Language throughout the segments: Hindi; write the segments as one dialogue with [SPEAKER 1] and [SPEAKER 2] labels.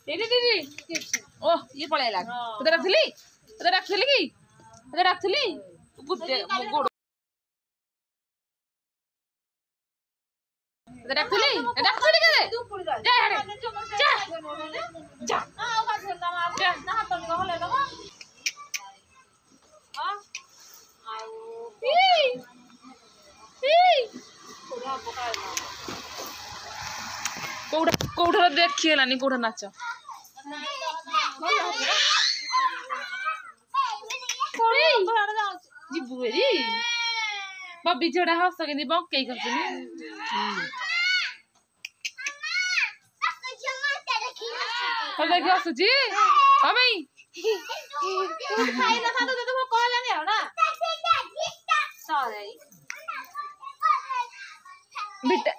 [SPEAKER 1] ओह ये पळेला तुला रखली की तुला रखली गुड्डे गोड रखली के जा जा कोठा देखिए लानी कोठा नाच जीबू हेरी बब्बी जोड़ा हंस के बक्के कर हसुची हाँ भाई बेटा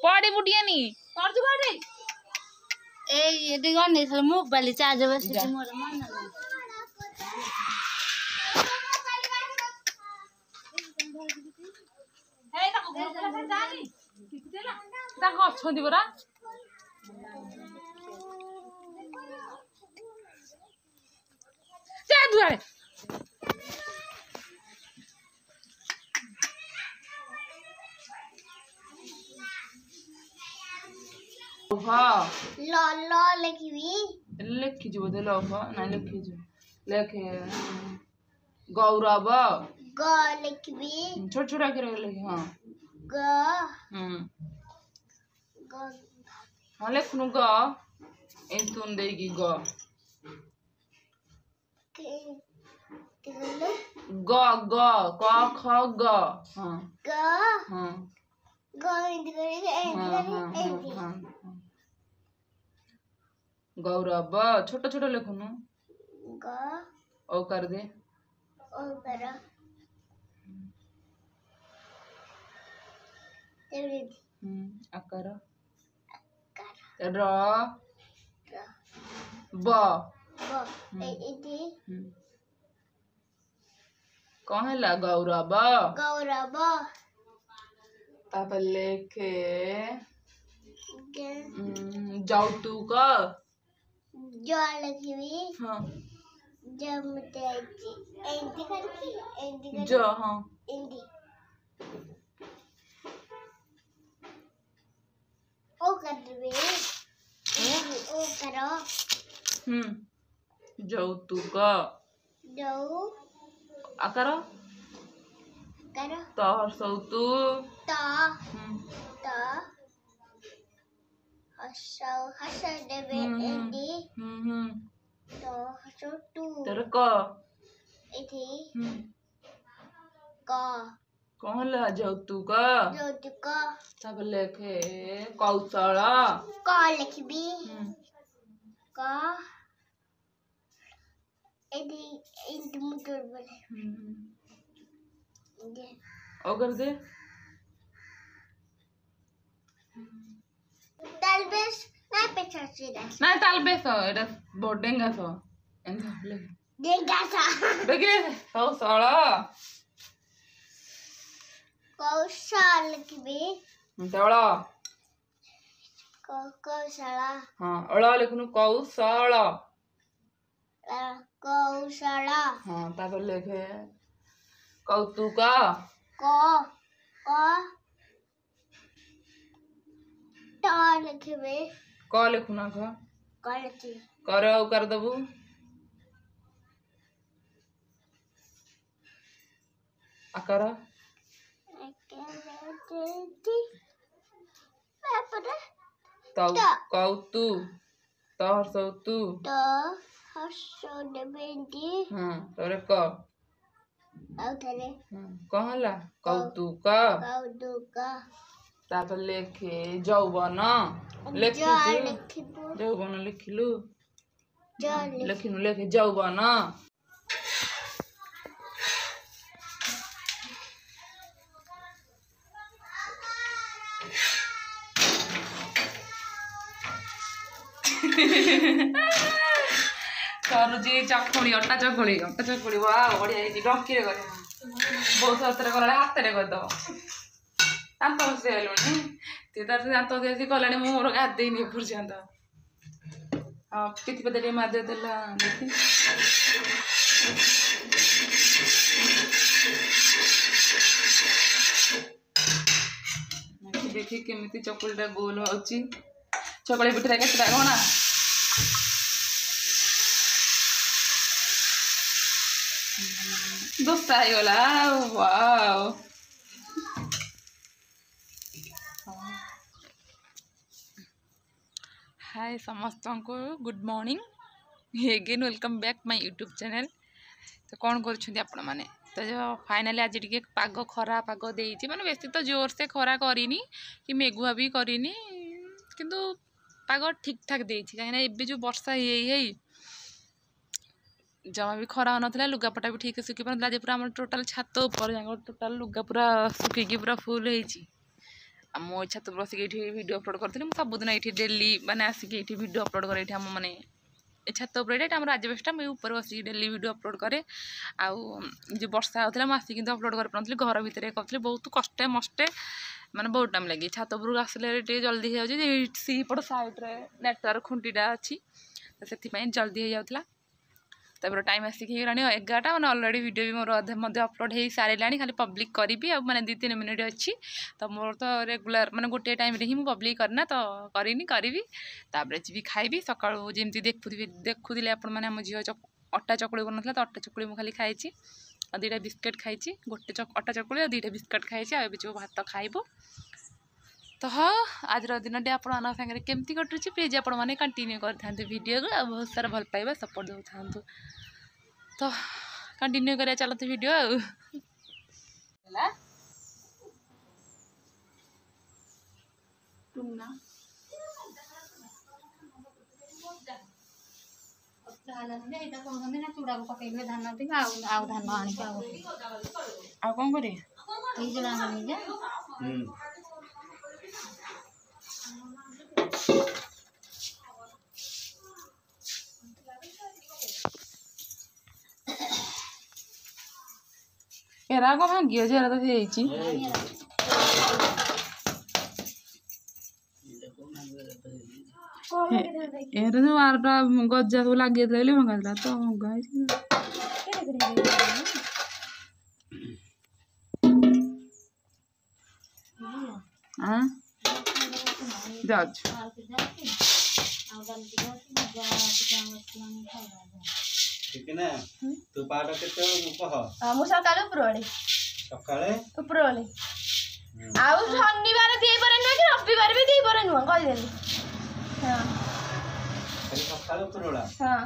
[SPEAKER 1] पढ़े बुढ़िया नी पढ़ तू पढ़े
[SPEAKER 2] ए ये देखो नहीं सर मोबाइल चार्ज बस मोर मन
[SPEAKER 1] हे ताको घर जानी कितेला ताको अछंदी बरा जा दुआरे हाँ
[SPEAKER 2] लो
[SPEAKER 1] लिखी जो बोले लो ना लिखी जो लेखे गौरव
[SPEAKER 2] ग लिखबी
[SPEAKER 1] छोटा छोटा के लिखे हाँ
[SPEAKER 2] ग
[SPEAKER 1] ग हाँ लिखनु ग इन तुम देगी ग ग ग क ख ग हाँ
[SPEAKER 2] ग
[SPEAKER 1] हाँ गौरव छोटा छोटा लिखनु
[SPEAKER 2] ग
[SPEAKER 1] ओ कर दे
[SPEAKER 2] ओ कर
[SPEAKER 1] अकर र ब कहला गौरव
[SPEAKER 2] गौरव
[SPEAKER 1] तब लेखे जौतुक
[SPEAKER 2] जो लिखबी
[SPEAKER 1] हाँ
[SPEAKER 2] जमते एंटी करके
[SPEAKER 1] जो हाँ
[SPEAKER 2] एंटी ओ करबे ओ करो
[SPEAKER 1] जौतुक
[SPEAKER 2] दो
[SPEAKER 1] अकर
[SPEAKER 2] करो
[SPEAKER 1] तोहर सौतु
[SPEAKER 2] ता ता हसो देबे एंटी तो हसो तू
[SPEAKER 1] तेरे क
[SPEAKER 2] इथि क
[SPEAKER 1] कहला जौतुक
[SPEAKER 2] जौतुक
[SPEAKER 1] तब लेखे कौशल
[SPEAKER 2] क लिखबी क एदी इंट मोटर बोले
[SPEAKER 1] अगर दे
[SPEAKER 2] तालबेस ना पेचा सीधा
[SPEAKER 1] ना तालबेस एटा बोर्डिंग सो एंदा ले
[SPEAKER 2] देगासा
[SPEAKER 1] देखे कौशल
[SPEAKER 2] कौशल लिखबी
[SPEAKER 1] तवड़ा
[SPEAKER 2] कौशला
[SPEAKER 1] हाँ अड़ा लिखनु कौशल
[SPEAKER 2] कौशला
[SPEAKER 1] हाँ तब लेखे कौतुक
[SPEAKER 2] क ट लिखबी
[SPEAKER 1] क लिखुना ख
[SPEAKER 2] कलती
[SPEAKER 1] कर कर दबू अकर तौ कौतु तोहर सौतु
[SPEAKER 2] तो हसो देबेंटी
[SPEAKER 1] हाँ तोरे क
[SPEAKER 2] औथरे
[SPEAKER 1] कहला कौतुक
[SPEAKER 2] कौतुक
[SPEAKER 1] तापर लेखे जौवन
[SPEAKER 2] लिखबू
[SPEAKER 1] जौवन लिखिलु
[SPEAKER 2] जो
[SPEAKER 1] लिखिनु लेखे जौवन करुची चकुड़ी अटा चकुड़ी वाह बढ़िया डंकी बहुत हाथ रे गला हाथ रे करदब दांत बसि हेलुनी ते तार दांत दिया कलानी मु मोर गाधेनी पर्यंत हाँ पिथि पते टे मार देला देखी देखी केमिति चकुलीटा गोल होची चकुली पिठा केतेटा कोना दोस्ता आईगला वाओ हाय समस्त को good morning again welcome back my YouTube channel तो कौन कर माने तो जो फाइनाली आज टे पाग खरा पाग देती माने बेसी तो जोर से खरा करनी कि मेघुआ भी करनी किंतु पाग ठीक ठाक देती कहीं एबे जो वर्षा है जमा भी खरा होना लुगापटा भी ठीक सुखी पारा आज पूरा टोटाल छात ऊपर टोटाल लुगा पूरा सुखी पूरा फुल होती मो छात बसिक ये वीडियो अपलोड करी सबुदिन ये डेली माने आसिक ये वीडियो अपलोड करे आम मैंने छात उपर आम राजवेशटा मुझे ऊपर बसिक डेली वीडियो अपलोड करे आउ जो वर्षा होता है आसिक अपलोड कर पारे घर भितर करी बहुत कष्टे मस्टे माने बहुत टाइम लगे छात उपरक आसले जल्दी हो सीपट साइड्रे नेटवर्क खुंटीटा अच्छी तो से जल्दी हो जाता तापर टाइम आसिक होगा 11टा मैंने अलरेडी वीडियो भी मोर अधे अपलोड हो सारे खाली पब्लिक करी मैंने 2-3 मिनिट अच्छी तो मोर तो रेगुलर मैंने गोटे टाइम रे ही मुझे पब्लिक करना तो करी तापर जी खाइबी सका जमी देखुले आपण मैंने आम झील अटा चकुड़ी बनता तो अटा चकुड़ी मुझे खाली खाई 2टा बिस्किट खाई गोटे अटा चकुड़ी 2टा बिस्किट खाई अब जो भात खाइबो तो हाँ आज दिन टे आपण सागर केमती कटुची प्लीज आपण मैंने कंटिन्यू करते वीडियो को बहुत सारा भल पाइबा सपोर्ट दे था तो कंटिन्यू करिया चलते वीडियो कौन करे एरा को भांगी हो जेरा तो हेची एरा जो 12टा गज्जा सब लागे देले भंगा तो भंगा हां जज
[SPEAKER 3] ठीक है ना तू पाटा केते कह
[SPEAKER 2] मु सकाळ उपरळे
[SPEAKER 3] सकाळे
[SPEAKER 2] उपरळे आउ शनिवार देई परे न कि रविवार भी देई परे न कहि देली हां
[SPEAKER 3] खाली सकाळे उपरळा
[SPEAKER 2] हां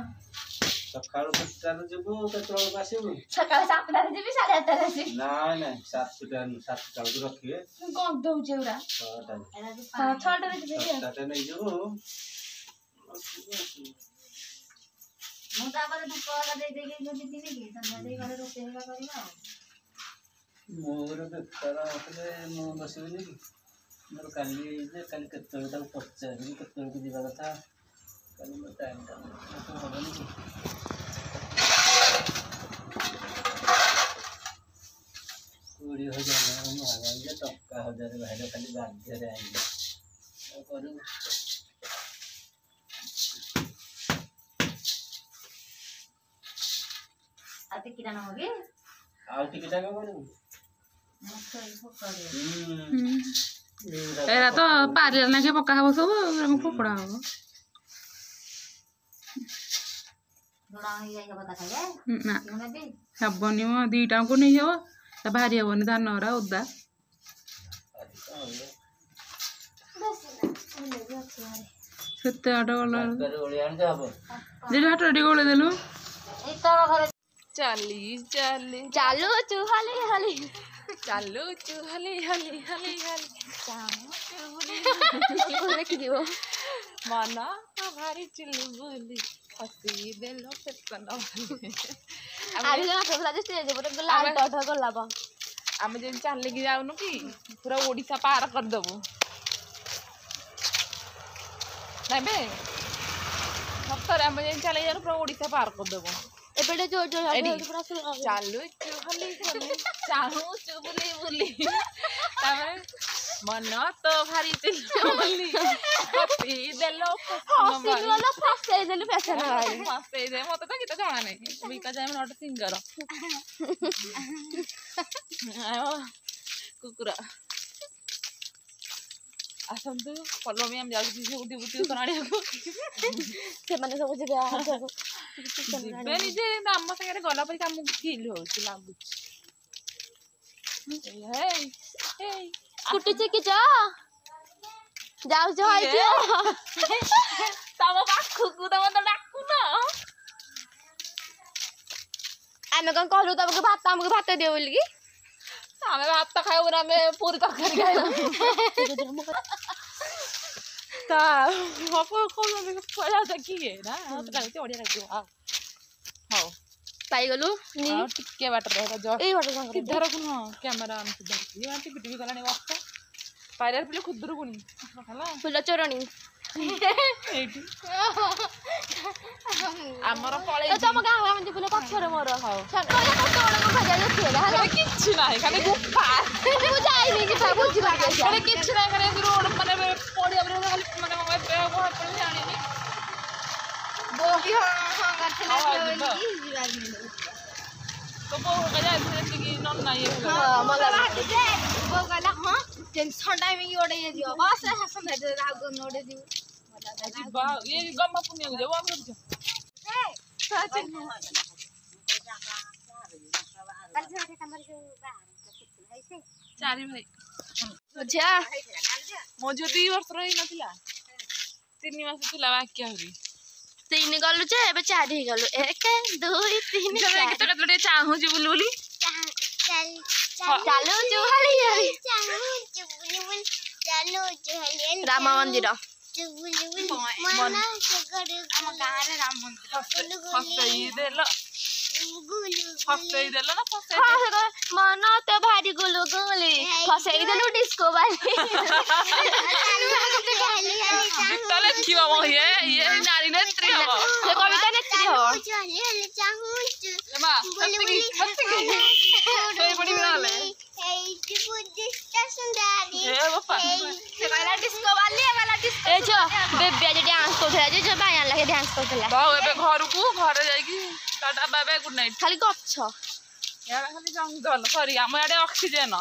[SPEAKER 3] सकाळ केतार जबो केतळ पासिबो
[SPEAKER 2] सकाळ 7टा रे जेबी 8:30 रे आसी
[SPEAKER 3] ना 7टा को रखिए
[SPEAKER 2] कोन दउचे उरा 6टा रे जेबी
[SPEAKER 3] 7टा नै जबो
[SPEAKER 2] मु तापर धूप वाला दे देके जो दिनी के संध्या दे घरे रोते हेगा करबा
[SPEAKER 3] मोर बेकार होतले मो बसिबनी मोर काली केतळ ता पचारी केतळ को दिबा कथा काली मो टाइम ता तो होबनी कोड़ी हो जाना महाराज जे टक्का 1000 भाइले खाली बाध्य रे आई करू
[SPEAKER 2] आते किराना होगे
[SPEAKER 3] आउ टिकटा का करू
[SPEAKER 1] एरा तो पारिया ना के पका हबो सब हम फोपड़ा हबो
[SPEAKER 2] थोड़ा ही जाएगा पता खाए
[SPEAKER 1] ना
[SPEAKER 2] होना दे
[SPEAKER 1] हबनी मो 2टा को नहीं हबो त भारी हबनी धान रा उदा सत्ते आटा वाला
[SPEAKER 3] करे ओलियान जाबो
[SPEAKER 1] जे हाट रेडी गोले देलु
[SPEAKER 2] ए तोरा घरे
[SPEAKER 1] चाली चाली
[SPEAKER 2] चालू चुहाली हाली
[SPEAKER 1] चालू चुहली हली हली हली
[SPEAKER 2] देखि दियो
[SPEAKER 1] माना भारी चुलबुली हसी देलो पेटना
[SPEAKER 2] आबि ना सबला जे स्टेज पर लाल टठ गलाबा
[SPEAKER 1] आमे जे चालले कि जाउनु कि पूरा ओडिसा पार कर देबो नाबे सप्तर आमे जे चाले यार पूरा ओडिसा पार कर देबो
[SPEAKER 2] एबेडे जो जो पूरा
[SPEAKER 1] चालू चुहली हली चाहू चुबुली बुली तामे मन तो भारी चिल्ली पपी देलो
[SPEAKER 2] हसिगलो फसे देलु फसे ना भाई
[SPEAKER 1] मस्ते दे मत तो गीत जणा नै बिका जाय नॉट सिंगर आयो कुकुरा आसंतु फॉलो मी हम जाउ बुद्धि बुद्धि कराणी को
[SPEAKER 2] से माने सब जगह सब
[SPEAKER 1] बे निजे हम संगे गला पर काम फील होची लागु हे हे
[SPEAKER 2] कुटी चिकी जा जाउ जो आई
[SPEAKER 1] तब पाखु को तब तो डाकू न
[SPEAKER 2] आमे कौन कहलु तब के भात हमके भात दे बोली की
[SPEAKER 1] हमें भात खायो ना में पूरी तरकारी खायो ता हपो को में पड़ा देखी है ना तो लागते ओडिया लागो हां
[SPEAKER 2] पाई गलु नी
[SPEAKER 1] और टिके बाट रहे जो
[SPEAKER 2] ए वाटर संग
[SPEAKER 1] किधर को हां कैमरा हम किधर ये आंटी टिवी गलाने वास्ता पायलर पले खुदर गुनी हला
[SPEAKER 2] फुल चोरणी
[SPEAKER 1] एठी हमर पळे
[SPEAKER 2] तो तम गाँव में फुल पछरे मोर हां तो ये कत बड़ को भजा देखेला
[SPEAKER 1] हला किछ नाही खाली गुफा
[SPEAKER 2] तू जाई नी कि बुझी बाटे
[SPEAKER 1] अरे किछ नाही करे रोड माने पड़ी अब खाली माने मैं पे को पड़ जानी नी
[SPEAKER 2] बोली हां करथे ना बोली जीवा
[SPEAKER 1] तो वो गया कि नन नाही
[SPEAKER 2] हां मला दे वो गला हां टेंशन टाइम में ओडे ये दियो बस हसन दे राव को नोडे दियो
[SPEAKER 1] जीवा ये गम्मा पुण्य को जवाब कर चारि भाई
[SPEAKER 2] बुझिया
[SPEAKER 1] मो जो 2 वर्ष रही नथिला 3 मास थिला बाकी आहुरी
[SPEAKER 2] 3 गलु जे एबे 4 ही गलु 1 2 3
[SPEAKER 1] जमे के तो चाहू जी बुलबुली
[SPEAKER 2] चालू जुहली राम मंदिर
[SPEAKER 1] मन हम गारे राम मंदिर फसई देलो ना फसई
[SPEAKER 2] मन तो भारी गुलु गुली फसई देलु डिस्को वाली
[SPEAKER 1] तले किवा मो ये नारी नेत्री हो
[SPEAKER 2] ये कविता नेत्री हो
[SPEAKER 1] एमा सत्ती सोई बड़ी वाले ए बापा
[SPEAKER 2] से वाला डिस्को ए जो बेबे जे डांस करथला जे बायान लागे डांस करथला
[SPEAKER 1] बाऊ एबे घर को घर जाई की tata bye bye good night
[SPEAKER 2] खाली गछ
[SPEAKER 1] यार खाली जंगल सॉरी हम याडे ऑक्सीजन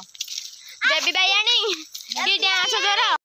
[SPEAKER 2] बेबी बायानी डी डांस करो